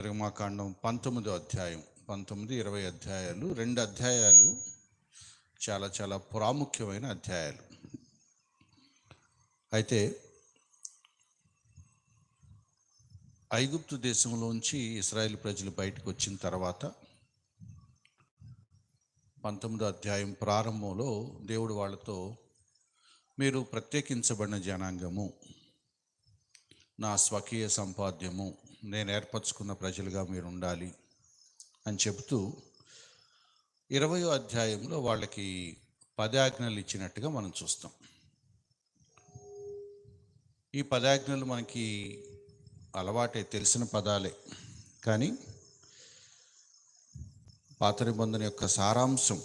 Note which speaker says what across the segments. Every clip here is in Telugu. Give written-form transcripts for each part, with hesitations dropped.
Speaker 1: నిర్గమాకాండం 19 అధ్యాయం 19-20 అధ్యాయాలు, 2 అధ్యాయాలు చాలా చాలా ప్రాముఖ్యమైన అధ్యాయాలు. అయితే ఐగుప్తు దేశంలోంచి ఇశ్రాయేలు ప్రజలు బయటకు వచ్చిన తర్వాత 19 అధ్యాయం ప్రారంభంలో దేవుడు వాళ్ళతో, మీరు ప్రత్యేకించబడిన జనాంగము, నా స్వకీయ సంపాద్యము, నేను ఏర్పరచుకున్న ప్రజలుగా మీరు ఉండాలి అని చెబుతూ 20వ అధ్యాయంలో వాళ్ళకి 10 ఆజ్ఞలు ఇచ్చినట్టుగా మనం చూస్తాం. ఈ 10 ఆజ్ఞలు మనకి అలవాటే, తెలిసిన పదాలే. కానీ పాత నిబంధన యొక్క సారాంశం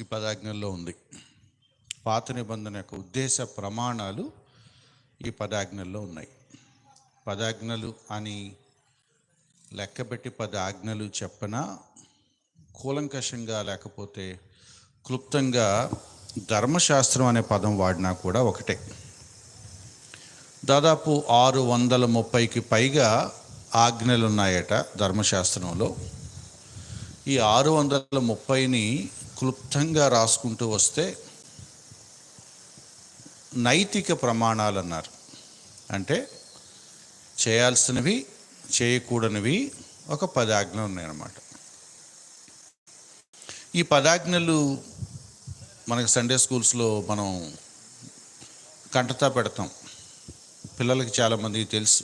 Speaker 1: ఈ 10 ఆజ్ఞల్లో ఉంది. పాత నిబంధన యొక్క ఉద్దేశ ప్రమాణాలు ఈ 10 ఆజ్ఞల్లో ఉన్నాయి. 10 ఆజ్ఞలు అని లెక్కబెట్టి 10 ఆజ్ఞలు చెప్పనా, కూలంకషంగా లేకపోతే క్లుప్తంగా ధర్మశాస్త్రం అనే పదం వాడినా కూడా ఒకటే. దాదాపు 630కి పైగా ఆజ్ఞలు ఉన్నాయట ధర్మశాస్త్రంలో. ఈ 630ని క్లుప్తంగా రాసుకుంటూ వస్తే నైతిక ప్రమాణాలు అన్నారు. అంటే చేయాల్సినవి, చేయకూడనివి ఒక 10 ఆజ్ఞలు ఉన్నాయన్నమాట. ఈ 10 ఆజ్ఞలు మనకి సండే స్కూల్స్లో మనం కంటతా పెడతాం. పిల్లలకి చాలామందికి తెలుసు.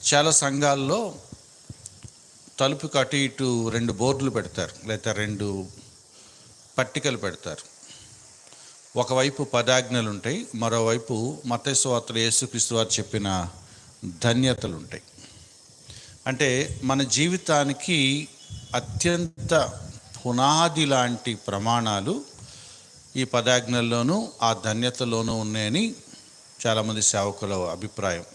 Speaker 1: చాలా సంఘాల్లో తలుపుకి అటు ఇటు 2 బోర్డులు పెడతారు, లేదా 2 పట్టికలు పెడతారు. ఒకవైపు 10 ఆజ్ఞలు ఉంటాయి, మరోవైపు మత్తయి సువార్తలో యేసుక్రీస్తు వారు చెప్పిన ధన్యతలు ఉంటాయి. అంటే మన జీవితానికి అత్యంత పునాది లాంటి ప్రమాణాలు ఈ 10 ఆజ్ఞల్లోనూ ఆ ధన్యతలోనూ ఉన్నాయని చాలామంది సేవకుల అభిప్రాయం.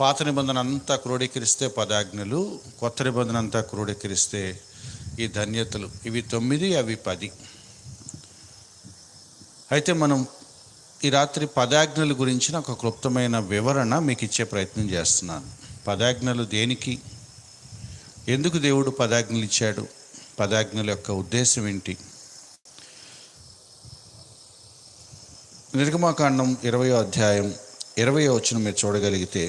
Speaker 1: పాత నిబంధన అంతా క్రోడీకరిస్తే 10 ఆజ్ఞలు, కొత్త నిబంధన అంతా క్రోడీకరిస్తే ఈ ధన్యతలు. ఇవి 9, అవి 10. అయితే మనం ఈ రాత్రి 10 ఆజ్ఞల గురించిన ఒక క్లుప్తమైన వివరణ మీకు ఇచ్చే ప్రయత్నం చేస్తున్నాను. 10 ఆజ్ఞలు దేనికి, ఎందుకు దేవుడు 10 ఆజ్ఞలు ఇచ్చాడు, 10 ఆజ్ఞల యొక్క ఉద్దేశం ఏంటి? నిర్గమాకాండం 20వ అధ్యాయం 20వ వచనం మీరు చూడగలిగితే,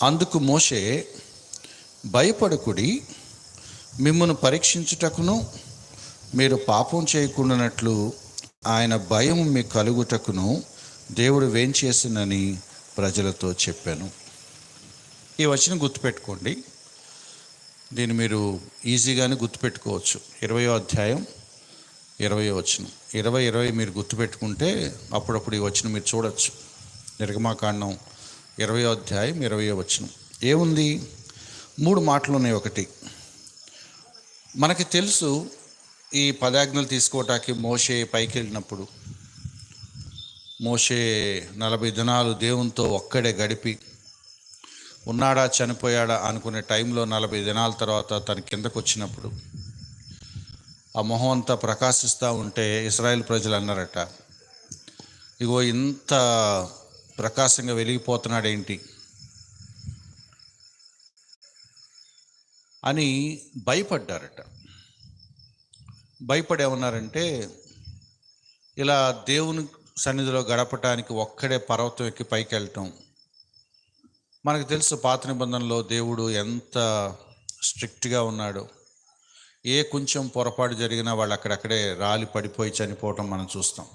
Speaker 1: అందుకు మోషే, భయపడకుడి, మిమ్మును పరీక్షించుటకును మీరు పాపం చేయకుండానట్లు ఆయన భయం మీకు కలుగుటకును దేవుడు వేంచేసినని ప్రజలతో చెప్పాను. ఈ వచనం గుర్తుపెట్టుకోండి. దీన్ని మీరు ఈజీగానే గుర్తుపెట్టుకోవచ్చు. 20వ అధ్యాయం 20వ వచనం, 20 మీరు గుర్తుపెట్టుకుంటే అప్పుడప్పుడు ఈ వచనం మీరు చూడొచ్చు. నిర్గమాకాండం 20వ అధ్యాయం 20వ వచనం ఏముంది? 3 మాటలు ఉన్నాయి. ఒకటి, మనకి తెలుసు, ఈ 10 ఆజ్ఞలు తీసుకోవటానికి మోషే పైకి వెళ్ళినప్పుడు, మోషే 40 దినాలు దేవునితో ఒక్కడే గడిపి, ఉన్నాడా చనిపోయాడా అనుకునే టైంలో 40 దినాల తర్వాత తన కిందకు వచ్చినప్పుడు ఆ మొహం అంతా ప్రకాశిస్తూ ఉంటే ఇశ్రాయేల్ ప్రజలు అన్నారట, ఇగో ఇంత ప్రకాశంగా వెలిగిపోతున్నాడేంటి అని భయపడ్డారట. భయపడి ఏమన్నారంటే, ఇలా దేవుని సన్నిధిలో గడపటానికి ఒక్కడే పర్వతం ఎక్కి పైకి వెళ్ళటం. మనకు తెలుసు పాత నిబంధనలో దేవుడు ఎంత స్ట్రిక్ట్గా ఉన్నాడో. కొంచెం పొరపాటు జరిగినా వాళ్ళు అక్కడక్కడే రాలి పడిపోయి చనిపోవటం మనం చూస్తాం.